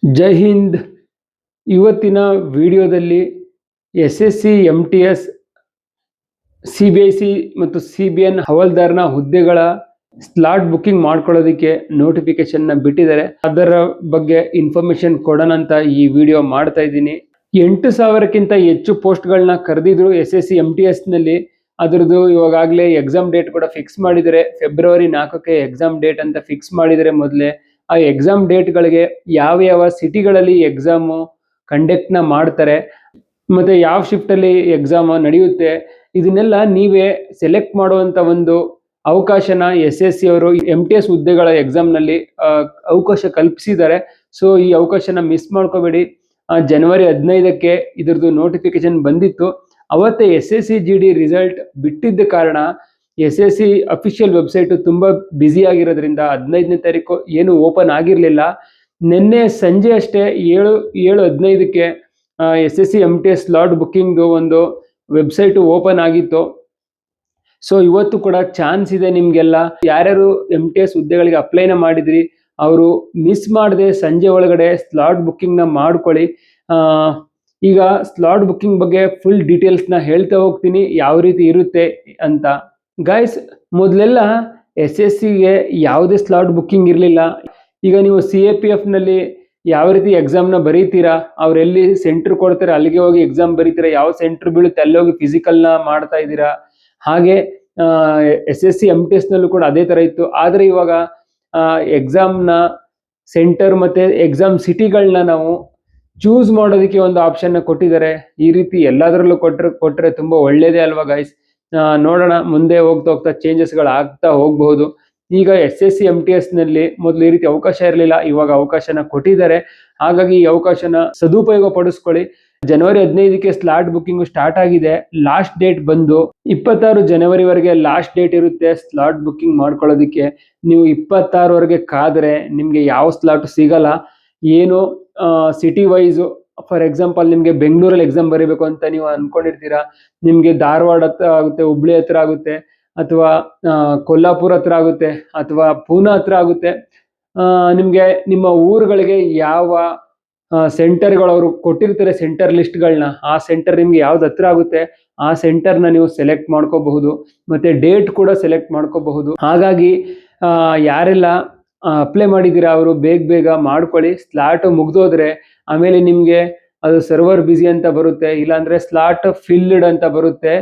ಜೈ ಹಿಂದ್. ಇವತ್ತಿನ ವಿಡಿಯೋದಲ್ಲಿ SSC MTS CBSE ಮತ್ತು CBN ಹವಾಲ್ದಾರ್ನ ಹುದ್ದೆಗಳ ಸ್ಲಾಟ್ ಬುಕ್ಕಿಂಗ್ ಮಾಡ್ಕೊಳ್ಳೋದಕ್ಕೆ ನೋಟಿಫಿಕೇಶನ್ನ ಬಿಟ್ಟಿದ್ದಾರೆ. ಅದರ ಬಗ್ಗೆ ಇನ್ಫಾರ್ಮೇಶನ್ ಕೊಡೋಣ ಅಂತ ಈ ವಿಡಿಯೋ ಮಾಡ್ತಾ ಇದ್ದೀನಿ. 8,000ಕ್ಕಿಂತ ಹೆಚ್ಚು ಪೋಸ್ಟ್ಗಳನ್ನ ಕರೆದಿದ್ರು SSC MTS ನಲ್ಲಿ. ಅದರದ್ದು ಇವಾಗಲೇ ಎಕ್ಸಾಮ್ ಡೇಟ್ ಕೂಡ ಫಿಕ್ಸ್ ಮಾಡಿದರೆ. ಫೆಬ್ರವರಿ 4ಕ್ಕೆ ಎಕ್ಸಾಮ್ ಡೇಟ್ ಅಂತ ಫಿಕ್ಸ್ ಮಾಡಿದರೆ. ಮೊದಲೇ ಆ ಎಕ್ಸಾಮ್ ಡೇಟ್ಗಳಿಗೆ ಯಾವ ಸಿಟಿಗಳಲ್ಲಿ ಎಕ್ಸಾಮು ಕಂಡಕ್ಟ್ನ ಮಾಡ್ತಾರೆ ಮತ್ತು ಯಾವ ಶಿಫ್ಟಲ್ಲಿ ಎಕ್ಸಾಮ್ ನಡೆಯುತ್ತೆ, ಇದನ್ನೆಲ್ಲ ನೀವೇ ಸೆಲೆಕ್ಟ್ ಮಾಡುವಂಥ ಒಂದು ಅವಕಾಶನ SSC ಅವರು MTS ಹುದ್ದೆಗಳ ಎಕ್ಸಾಮ್ನಲ್ಲಿ ಅವಕಾಶ ಕಲ್ಪಿಸಿದ್ದಾರೆ. ಸೊ ಈ ಅವಕಾಶನ ಮಿಸ್ ಮಾಡ್ಕೋಬೇಡಿ. ಜನವರಿ 15ಕ್ಕೆ ಇದ್ರದ್ದು ನೋಟಿಫಿಕೇಶನ್ ಬಂದಿತ್ತು. ಅವತ್ತೇ SSC GD ರಿಸಲ್ಟ್ ಬಿಟ್ಟಿದ್ದ ಕಾರಣ SSC ಅಫಿಷಿಯಲ್ ವೆಬ್ಸೈಟ್ ತುಂಬ ಬ್ಯುಸಿ ಆಗಿರೋದ್ರಿಂದ 15ನೇ ತಾರೀಕು ಏನು ಓಪನ್ ಆಗಿರಲಿಲ್ಲ. ನಿನ್ನೆ ಸಂಜೆ ಅಷ್ಟೇ 7:15ಕ್ಕೆ SSC MTS ಸ್ಲಾಟ್ ಬುಕ್ಕಿಂಗ್ದು ಒಂದು ವೆಬ್ಸೈಟು ಓಪನ್ ಆಗಿತ್ತು. ಸೊ ಇವತ್ತು ಕೂಡ ಚಾನ್ಸ್ ಇದೆ ನಿಮಗೆಲ್ಲ. ಯಾರ್ಯಾರು MTS ಹುದ್ದೆಗಳಿಗೆ ಅಪ್ಲೈನ ಮಾಡಿದ್ರಿ ಅವರು ಮಿಸ್ ಮಾಡದೆ ಸಂಜೆ ಒಳಗಡೆ ಸ್ಲಾಟ್ ಬುಕ್ಕಿಂಗ್ನ ಮಾಡ್ಕೊಳ್ಳಿ. ಈಗ ಸ್ಲಾಟ್ ಬುಕ್ಕಿಂಗ್ ಬಗ್ಗೆ ಫುಲ್ ಡೀಟೇಲ್ಸ್ನ ಹೇಳ್ತಾ ಹೋಗ್ತೀನಿ, ಯಾವ ರೀತಿ ಇರುತ್ತೆ ಅಂತ. ಗೈಸ್, ಮೊದಲೆಲ್ಲ SSCಗೆ ಯಾವುದೇ ಸ್ಲಾಟ್ ಬುಕ್ಕಿಂಗ್ ಇರಲಿಲ್ಲ. ಈಗ ನೀವು CAPFನಲ್ಲಿ ಯಾವ ರೀತಿ ಎಕ್ಸಾಮ್ನ ಬರೀತೀರಾ, ಅವರೆಲ್ಲಿ ಸೆಂಟ್ರ್ ಕೊಡ್ತಾರೆ ಅಲ್ಲಿಗೆ ಹೋಗಿ ಎಕ್ಸಾಮ್ ಬರೀತೀರಾ, ಯಾವ ಸೆಂಟ್ರ್ ಬೀಳುತ್ತೆ ಅಲ್ಲಿ ಹೋಗಿ ಫಿಸಿಕಲ್ನ ಮಾಡ್ತಾ ಇದ್ದೀರಾ. ಹಾಗೆ SSC MTSನಲ್ಲೂ ಕೂಡ ಅದೇ ಥರ ಇತ್ತು. ಆದರೆ ಇವಾಗ ಎಕ್ಸಾಮ್ನ ಸೆಂಟರ್ ಮತ್ತು ಎಕ್ಸಾಮ್ ಸಿಟಿಗಳನ್ನ ನಾವು ಚೂಸ್ ಮಾಡೋದಕ್ಕೆ ಒಂದು ಆಪ್ಷನ್ನ ಕೊಟ್ಟಿದ್ದಾರೆ. ಈ ರೀತಿ ಎಲ್ಲದರಲ್ಲೂ ಕೊಟ್ಟರೆ ತುಂಬ ಒಳ್ಳೆಯದೇ ಅಲ್ವಾ ಗೈಸ್. ನೋಡೋಣ, ಮುಂದೆ ಹೋಗ್ತಾ ಚೇಂಜಸ್ಗಳು ಆಗ್ತಾ ಹೋಗಬಹುದು. ಈಗ SSC MTSನಲ್ಲಿ ಮೊದಲು ಈ ರೀತಿ ಅವಕಾಶ ಇರಲಿಲ್ಲ, ಇವಾಗ ಅವಕಾಶನ ಕೊಟ್ಟಿದ್ದಾರೆ. ಹಾಗಾಗಿ ಈ ಅವಕಾಶನ ಸದುಪಯೋಗ ಪಡಿಸ್ಕೊಳ್ಳಿ. ಜನವರಿ 15ಕ್ಕೆ ಸ್ಲಾಟ್ ಬುಕ್ಕಿಂಗ್ ಸ್ಟಾರ್ಟ್ ಆಗಿದೆ. ಲಾಸ್ಟ್ ಡೇಟ್ ಬಂದು 26 ಜನವರಿವರೆಗೆ ಲಾಸ್ಟ್ ಡೇಟ್ ಇರುತ್ತೆ ಸ್ಲಾಟ್ ಬುಕ್ಕಿಂಗ್ ಮಾಡ್ಕೊಳ್ಳೋದಕ್ಕೆ. ನೀವು 26ವರೆಗೆ ಕಾದರೆ ನಿಮಗೆ ಯಾವ ಸ್ಲಾಟ್ ಸಿಗಲ್ಲ. ಏನು ಸಿಟಿ ವೈಸು, ಫಾರ್ ಎಕ್ಸಾಂಪಲ್ ನಿಮಗೆ ಬೆಂಗಳೂರಲ್ಲಿ ಎಕ್ಸಾಮ್ ಬರೀಬೇಕು ಅಂತ ನೀವು ಅಂದ್ಕೊಂಡಿರ್ತೀರಾ, ನಿಮಗೆ ಧಾರವಾಡ ಹತ್ರ ಆಗುತ್ತೆ, ಹುಬ್ಳಿ ಹತ್ರ ಆಗುತ್ತೆ, ಅಥವಾ ಕೊಲ್ಲಾಪುರ ಹತ್ರ ಆಗುತ್ತೆ, ಅಥವಾ ಪೂನಾ ಹತ್ರ ಆಗುತ್ತೆ. ನಿಮಗೆ ನಿಮ್ಮ ಊರುಗಳಿಗೆ ಯಾವ ಸೆಂಟರ್ಗಳು ಅವರು ಕೊಟ್ಟಿರ್ತಾರೆ ಸೆಂಟರ್ ಲಿಸ್ಟ್ಗಳನ್ನ, ಆ ಸೆಂಟರ್ ನಿಮ್ಗೆ ಯಾವ್ದು ಹತ್ರ ಆಗುತ್ತೆ ಆ ಸೆಂಟರ್ನ ನೀವು ಸೆಲೆಕ್ಟ್ ಮಾಡ್ಕೋಬಹುದು. ಮತ್ತು ಡೇಟ್ ಕೂಡ ಸೆಲೆಕ್ಟ್ ಮಾಡ್ಕೋಬಹುದು. ಹಾಗಾಗಿ ಯಾರೆಲ್ಲ ಅಪ್ಲೈ ಮಾಡಿದ್ದೀರಾ ಅವರು ಬೇಗ ಮಾಡ್ಕೊಳ್ಳಿ. ಸ್ಲಾಟ್ ಮುಗ್ದೋದ್ರೆ ಆಮೇಲೆ ನಿಮಗೆ ಅದು ಸರ್ವರ್ ಬ್ಯುಸಿ ಅಂತ ಬರುತ್ತೆ, ಇಲ್ಲಾಂದರೆ ಸ್ಲಾಟ್ ಫಿಲ್ಡ್ ಅಂತ ಬರುತ್ತೆ.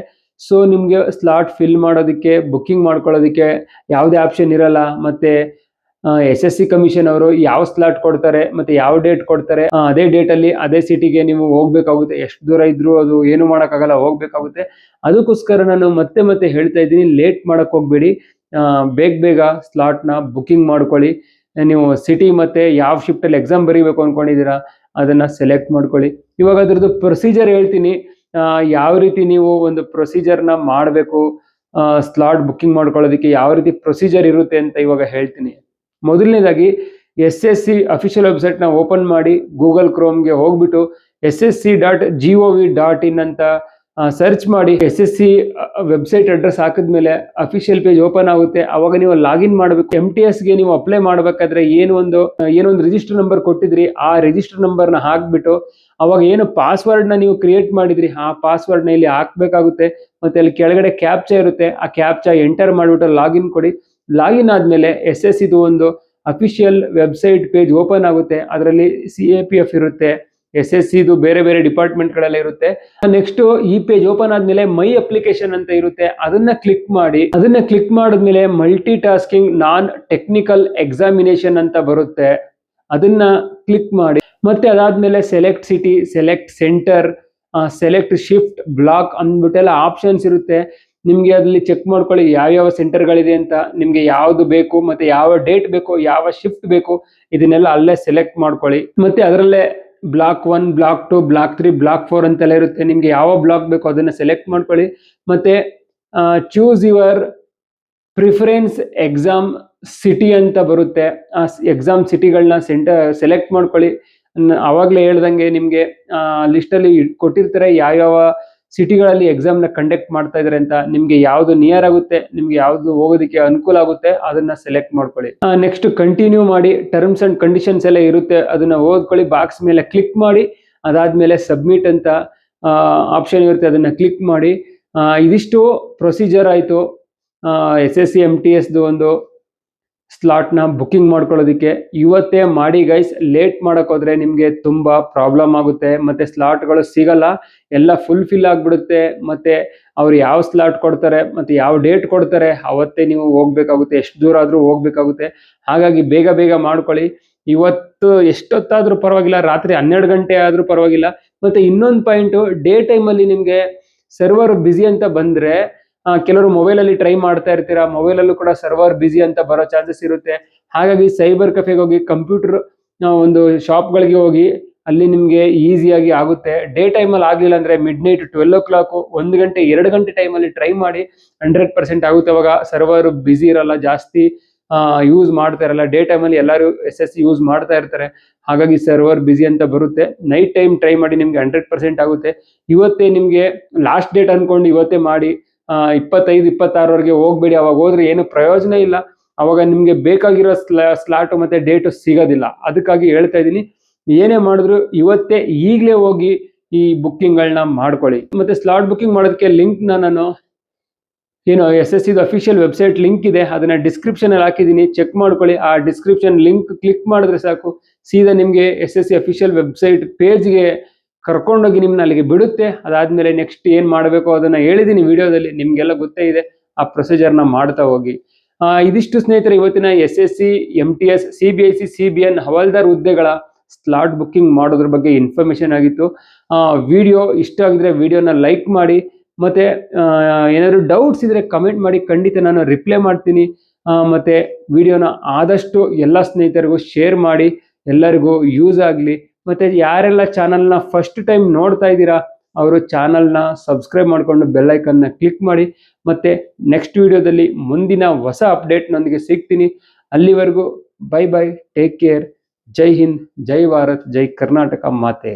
ಸೊ ನಿಮಗೆ ಸ್ಲಾಟ್ ಫಿಲ್ ಮಾಡೋದಕ್ಕೆ, ಬುಕ್ಕಿಂಗ್ ಮಾಡ್ಕೊಳ್ಳೋದಕ್ಕೆ ಯಾವುದೇ ಆಪ್ಷನ್ ಇರಲ್ಲ. ಮತ್ತು SSC ಕಮಿಷನ್ ಅವರು ಯಾವ ಸ್ಲಾಟ್ ಕೊಡ್ತಾರೆ ಮತ್ತು ಯಾವ ಡೇಟ್ ಕೊಡ್ತಾರೆ ಅದೇ ಡೇಟಲ್ಲಿ ಅದೇ ಸಿಟಿಗೆ ನೀವು ಹೋಗ್ಬೇಕಾಗುತ್ತೆ. ಎಷ್ಟು ದೂರ ಇದ್ರೂ ಅದು ಏನು ಮಾಡೋಕ್ಕಾಗಲ್ಲ, ಹೋಗ್ಬೇಕಾಗುತ್ತೆ. ಅದಕ್ಕೋಸ್ಕರ ನಾನು ಮತ್ತೆ ಹೇಳ್ತಾ ಇದ್ದೀನಿ, ಲೇಟ್ ಮಾಡೋಕ್ಕೆ ಹೋಗಬೇಡಿ. ಬೇಗ ಸ್ಲಾಟ್ನ ಬುಕ್ಕಿಂಗ್ ಮಾಡ್ಕೊಳ್ಳಿ. ನೀವು ಸಿಟಿ ಮತ್ತು ಯಾವ ಶಿಫ್ಟಲ್ಲಿ ಎಕ್ಸಾಮ್ ಬರೀಬೇಕು ಅಂದ್ಕೊಂಡಿದ್ದೀರಾ ಅದನ್ನು ಸೆಲೆಕ್ಟ್ ಮಾಡ್ಕೊಳ್ಳಿ. ಇವಾಗ ಅದ್ರದ್ದು ಪ್ರೊಸೀಜರ್ ಹೇಳ್ತೀನಿ, ಯಾವ ರೀತಿ ನೀವು ಒಂದು ಪ್ರೊಸೀಜರ್ನ ಮಾಡಬೇಕು, ಸ್ಲಾಟ್ ಬುಕ್ಕಿಂಗ್ ಮಾಡ್ಕೊಳ್ಳೋದಕ್ಕೆ ಯಾವ ರೀತಿ ಪ್ರೊಸೀಜರ್ ಇರುತ್ತೆ ಅಂತ ಇವಾಗ ಹೇಳ್ತೀನಿ. ಮೊದಲನೇದಾಗಿ SSC ಅಫಿಷಿಯಲ್ ವೆಬ್ಸೈಟ್ನ ಓಪನ್ ಮಾಡಿ ಗೂಗಲ್ ಕ್ರೋಮ್ಗೆ ಹೋಗ್ಬಿಟ್ಟು ssc.gov.in ಅಂತ ಸರ್ಚ್ ಮಾಡಿ. SSC ವೆಬ್ಸೈಟ್ ಅಡ್ರೆಸ್ ಹಾಕಿದ್ಮೇಲೆ ಅಫಿಷಿಯಲ್ ಪೇಜ್ ಓಪನ್ ಆಗುತ್ತೆ. ಅವಾಗ ನೀವು ಲಾಗಿನ್ ಮಾಡಬೇಕು. MTSಗೆ ನೀವು ಅಪ್ಲೈ ಮಾಡಬೇಕಾದ್ರೆ ಏನೊಂದು ರಿಜಿಸ್ಟರ್ ನಂಬರ್ ಕೊಟ್ಟಿದ್ರಿ, ಆ ರಿಜಿಸ್ಟರ್ ನಂಬರ್ನ ಹಾಕ್ಬಿಟ್ಟು ಅವಾಗ ಏನು ಪಾಸ್ವರ್ಡ್ನ ನೀವು ಕ್ರಿಯೇಟ್ ಮಾಡಿದ್ರಿ ಆ ಪಾಸ್ವರ್ಡ್ನ ಇಲ್ಲಿ ಹಾಕಬೇಕಾಗುತ್ತೆ. ಮತ್ತು ಅಲ್ಲಿ ಕೆಳಗಡೆ ಕ್ಯಾಪ್ಚಾ ಇರುತ್ತೆ, ಆ ಕ್ಯಾಪ್ಚಾ ಎಂಟರ್ ಮಾಡಿಬಿಟ್ಟು ಲಾಗಿನ್ ಕೊಡಿ. ಲಾಗಿನ್ ಆದಮೇಲೆ SSCದು ಒಂದು ಅಫಿಷಿಯಲ್ ವೆಬ್ಸೈಟ್ ಪೇಜ್ ಓಪನ್ ಆಗುತ್ತೆ. ಅದರಲ್ಲಿ CAPF ಇರುತ್ತೆ, SSCದು ಬೇರೆ ಡಿಪಾರ್ಟ್ಮೆಂಟ್ಗಳೆಲ್ಲ ಇರುತ್ತೆ. ನೆಕ್ಸ್ಟ್ ಈ ಪೇಜ್ ಓಪನ್ ಆದಮೇಲೆ ಮೈ ಅಪ್ಲಿಕೇಶನ್ ಅಂತ ಇರುತ್ತೆ, ಅದನ್ನ ಕ್ಲಿಕ್ ಮಾಡಿ. ಅದನ್ನ ಕ್ಲಿಕ್ ಮಾಡಿದ್ಮೇಲೆ multi tasking non technical examination ಅಂತ ಬರುತ್ತೆ, ಅದನ್ನ ಕ್ಲಿಕ್ ಮಾಡಿ. ಮತ್ತೆ ಅದಾದ್ಮೇಲೆ select city, select centre, select shift, block ಅಂದ್ಬಿಟ್ಟೆಲ್ಲ ಆಪ್ಷನ್ಸ್ ಇರುತ್ತೆ. ನಿಮಗೆ ಅದರಲ್ಲಿ ಚೆಕ್ ಮಾಡ್ಕೊಳ್ಳಿ ಯಾವ ಸೆಂಟರ್ಗಳಿದೆ ಅಂತ, ನಿಮಗೆ ಯಾವುದು ಬೇಕು ಮತ್ತು ಯಾವ ಡೇಟ್ ಬೇಕು, ಯಾವ ಶಿಫ್ಟ್ ಬೇಕು, ಇದನ್ನೆಲ್ಲ ಅಲ್ಲೇ ಸೆಲೆಕ್ಟ್ ಮಾಡ್ಕೊಳ್ಳಿ. ಮತ್ತೆ ಅದರಲ್ಲೇ ಬ್ಲಾಕ್ 1, ಬ್ಲಾಕ್ 2, ಬ್ಲಾಕ್ 3, ಬ್ಲಾಕ್ 4 ಅಂತೆಲ್ಲ ಇರುತ್ತೆ. ನಿಮಗೆ ಯಾವ ಬ್ಲಾಕ್ ಬೇಕು ಅದನ್ನು ಸೆಲೆಕ್ಟ್ ಮಾಡ್ಕೊಳ್ಳಿ. ಮತ್ತು choose your preference exam city ಅಂತ ಬರುತ್ತೆ. ಆ ಎಕ್ಸಾಮ್ ಸಿಟಿಗಳನ್ನ ಸೆಲೆಕ್ಟ್ ಮಾಡ್ಕೊಳ್ಳಿ. ಆವಾಗಲೇ ಹೇಳ್ದಂಗೆ ನಿಮಗೆ ಲಿಸ್ಟಲ್ಲಿ ಕೊಟ್ಟಿರ್ತಾರೆ ಯಾವ ಸಿಟಿಗಳಲ್ಲಿ ಎಕ್ಸಾಮ್ನ ಕಂಡಕ್ಟ್ ಮಾಡ್ತಾ ಇದ್ದಾರೆ ಅಂತ ನಿಮಗೆ ಯಾವುದು ನಿಯರ್ ಆಗುತ್ತೆ, ನಿಮ್ಗೆ ಯಾವುದು ಹೋಗೋದಕ್ಕೆ ಅನುಕೂಲ ಆಗುತ್ತೆ ಅದನ್ನ ಸೆಲೆಕ್ಟ್ ಮಾಡ್ಕೊಳ್ಳಿ. ನೆಕ್ಸ್ಟ್ ಕಂಟಿನ್ಯೂ ಮಾಡಿ, ಟರ್ಮ್ಸ್ ಅಂಡ್ ಕಂಡೀಷನ್ಸ್ ಎಲ್ಲ ಇರುತ್ತೆ, ಅದನ್ನ ಓದ್ಕೊಳ್ಳಿ. ಬಾಕ್ಸ್ ಮೇಲೆ ಕ್ಲಿಕ್ ಮಾಡಿ, ಅದಾದ್ಮೇಲೆ ಸಬ್ಮಿಟ್ ಅಂತ ಆಪ್ಷನ್ ಇರುತ್ತೆ, ಅದನ್ನ ಕ್ಲಿಕ್ ಮಾಡಿ. ಇದಿಷ್ಟು ಪ್ರೊಸೀಜರ್ ಆಯಿತು SSC MTSದು ಒಂದು ಸ್ಲಾಟ್ನ ಬುಕ್ಕಿಂಗ್ ಮಾಡ್ಕೊಳ್ಳೋದಕ್ಕೆ. ಇವತ್ತೇ ಮಾಡಿ ಗೈಸ್, ಲೇಟ್ ಮಾಡಕ್ ಹೋದ್ರೆ ನಿಮಗೆ ತುಂಬಾ ಪ್ರಾಬ್ಲಮ್ ಆಗುತ್ತೆ, ಮತ್ತೆ ಸ್ಲಾಟ್ಗಳು ಸಿಗಲ್ಲ, ಎಲ್ಲ ಫುಲ್ಫಿಲ್ ಆಗ್ಬಿಡುತ್ತೆ. ಮತ್ತೆ ಅವ್ರು ಯಾವ ಸ್ಲಾಟ್ ಕೊಡ್ತಾರೆ ಮತ್ತೆ ಯಾವ ಡೇಟ್ ಕೊಡ್ತಾರೆ ಅವತ್ತೇ ನೀವು ಹೋಗ್ಬೇಕಾಗುತ್ತೆ, ಎಷ್ಟು ದೂರ ಆದ್ರೂ ಹೋಗ್ಬೇಕಾಗುತ್ತೆ. ಹಾಗಾಗಿ ಬೇಗ ಬೇಗ ಮಾಡ್ಕೊಳ್ಳಿ. ಇವತ್ತು ಎಷ್ಟೊತ್ತಾದ್ರೂ ಪರವಾಗಿಲ್ಲ, ರಾತ್ರಿ 12 ಗಂಟೆ ಆದ್ರೂ ಪರವಾಗಿಲ್ಲ. ಮತ್ತೆ ಇನ್ನೊಂದು ಪಾಯಿಂಟ್, ಡೇ ಟೈಮಲ್ಲಿ ನಿಮ್ಗೆ ಸರ್ವರ್ ಬ್ಯುಸಿ ಅಂತ ಬಂದ್ರೆ, ಕೆಲವರು ಮೊಬೈಲಲ್ಲಿ ಟ್ರೈ ಮಾಡ್ತಾ ಇರ್ತೀರಾ, ಮೊಬೈಲಲ್ಲೂ ಕೂಡ ಸರ್ವರ್ ಬ್ಯುಸಿ ಅಂತ ಬರೋ ಚಾನ್ಸಸ್ ಇರುತ್ತೆ. ಹಾಗಾಗಿ ಸೈಬರ್ ಕೆಫೆಗೆ ಹೋಗಿ, ಕಂಪ್ಯೂಟರ್ ಒಂದು ಶಾಪ್ಗಳಿಗೆ ಹೋಗಿ, ಅಲ್ಲಿ ನಿಮಗೆ ಈಸಿಯಾಗಿ ಆಗುತ್ತೆ. ಡೇ ಟೈಮಲ್ಲಿ ಆಗಲಿಲ್ಲ ಅಂದರೆ ಮಿಡ್ ನೈಟ್ 12 o'clock 1 ಗಂಟೆ 2 ಗಂಟೆ ಟೈಮಲ್ಲಿ ಟ್ರೈ ಮಾಡಿ, 100% ಆಗುತ್ತೆ. ಅವಾಗ ಸರ್ವರ್ ಬ್ಯುಸಿ ಇರಲ್ಲ, ಜಾಸ್ತಿ ಯೂಸ್ ಮಾಡ್ತಾ ಇರಲ್ಲ. ಡೇ ಟೈಮಲ್ಲಿ ಎಲ್ಲರೂ SSC ಯೂಸ್ ಮಾಡ್ತಾ ಇರ್ತಾರೆ, ಹಾಗಾಗಿ ಸರ್ವರ್ ಬ್ಯುಸಿ ಅಂತ ಬರುತ್ತೆ. ನೈಟ್ ಟೈಮ್ ಟ್ರೈ ಮಾಡಿ, ನಿಮ್ಗೆ 100% ಆಗುತ್ತೆ. ಇವತ್ತೇ ನಿಮಗೆ ಲಾಸ್ಟ್ ಡೇಟ್ ಅನ್ಕೊಂಡು ಇವತ್ತೇ ಮಾಡಿ. 25-26 ಹೋಗ್ಬೇಡಿ, ಅವಾಗ ಹೋದ್ರೆ ಏನು ಪ್ರಯೋಜನ ಇಲ್ಲ. ಅವಾಗ ನಿಮ್ಗೆ ಬೇಕಾಗಿರೋ ಸ್ಲಾಟ್ ಮತ್ತೆ ಡೇಟ್ ಸಿಗೋದಿಲ್ಲ. ಅದಕ್ಕಾಗಿ ಹೇಳ್ತಾ ಇದ್ದೀನಿ, ಏನೇ ಮಾಡಿದ್ರು ಇವತ್ತೇ ಈಗಲೇ ಹೋಗಿ ಈ ಬುಕ್ಕಿಂಗ್ಗಳನ್ನ ಮಾಡ್ಕೊಳ್ಳಿ. ಮತ್ತೆ ಸ್ಲಾಟ್ ಬುಕ್ಕಿಂಗ್ ಮಾಡೋದಕ್ಕೆ ಲಿಂಕ್ನ ನಾನು SSCದು ಅಫಿಷಿಯಲ್ ವೆಬ್ಸೈಟ್ ಲಿಂಕ್ ಇದೆ, ಅದನ್ನ ಡಿಸ್ಕ್ರಿಪ್ಷನ್ ಅಲ್ಲಿ ಹಾಕಿದ್ದೀನಿ, ಚೆಕ್ ಮಾಡ್ಕೊಳ್ಳಿ. ಆ ಡಿಸ್ಕ್ರಿಪ್ಷನ್ ಲಿಂಕ್ ಕ್ಲಿಕ್ ಮಾಡಿದ್ರೆ ಸಾಕು, ಸೀದಾ ನಿಮಗೆ SSC ಅಫಿಷಿಯಲ್ ವೆಬ್ಸೈಟ್ ಪೇಜ್ಗೆ ಕರ್ಕೊಂಡೋಗಿ ನಿಮ್ಮನ್ನ ಅಲ್ಲಿಗೆ ಬಿಡುತ್ತೆ. ಅದಾದ್ಮೇಲೆ ನೆಕ್ಸ್ಟ್ ಏನ್ ಮಾಡಬೇಕು ಅದನ್ನ ಹೇಳಿದ್ದೀನಿ ವಿಡಿಯೋದಲ್ಲಿ, ನಿಮ್ಗೆಲ್ಲ ಗೊತ್ತೇ ಇದೆ. ಆ ಪ್ರೊಸೀಜರ್ನ ಮಾಡ್ತಾ ಹೋಗಿ. ಇದಿಷ್ಟು ಸ್ನೇಹಿತರೆ ಇವತ್ತಿನ SSC MTS CBIC CBN ಹವಾಲ್ದಾರ್ ಹುದ್ದೆಗಳ ಸ್ಲಾಟ್ ಬುಕ್ಕಿಂಗ್ ಮಾಡೋದ್ರ ಬಗ್ಗೆ ಇನ್ಫಾರ್ಮೇಶನ್ ಆಗಿತ್ತು. ವಿಡಿಯೋ ಇಷ್ಟ ಆಗಿದ್ರೆ ವಿಡಿಯೋನ ಲೈಕ್ ಮಾಡಿ, ಮತ್ತೆ ಏನಾದ್ರು ಡೌಟ್ಸ್ ಇದ್ರೆ ಕಮೆಂಟ್ ಮಾಡಿ, ಖಂಡಿತ ನಾನು ರಿಪ್ಲೈ ಮಾಡ್ತೀನಿ. ಮತ್ತೆ ವಿಡಿಯೋನ ಆದಷ್ಟು ಎಲ್ಲ ಸ್ನೇಹಿತರಿಗೂ ಶೇರ್ ಮಾಡಿ, ಎಲ್ಲರಿಗೂ ಯೂಸ್ ಆಗಲಿ. ಮತ್ತೆ ಯಾರೆಲ್ಲ ಚಾನಲ್ನ ಫಸ್ಟ್ ಟೈಮ್ ನೋಡ್ತಾ ಇದ್ದೀರಾ ಅವರು ಚಾನಲ್ನ ಸಬ್ಸ್ಕ್ರೈಬ್ ಮಾಡಿಕೊಂಡು ಬೆಲ್ ಐಕನ್ನ ಕ್ಲಿಕ್ ಮಾಡಿ. ಮತ್ತೆ ನೆಕ್ಸ್ಟ್ ವಿಡಿಯೋದಲ್ಲಿ ಮುಂದಿನ ಹೊಸ ಅಪ್ಡೇಟ್ನೊಂದಿಗೆ ಸಿಗ್ತೀನಿ. ಅಲ್ಲಿವರೆಗೂ ಬೈ ಬೈ, ಟೇಕ್ ಕೇರ್. ಜೈ ಹಿಂದ್, ಜೈ ಭಾರತ್, ಜೈ ಕರ್ನಾಟಕ ಮಾತೆ.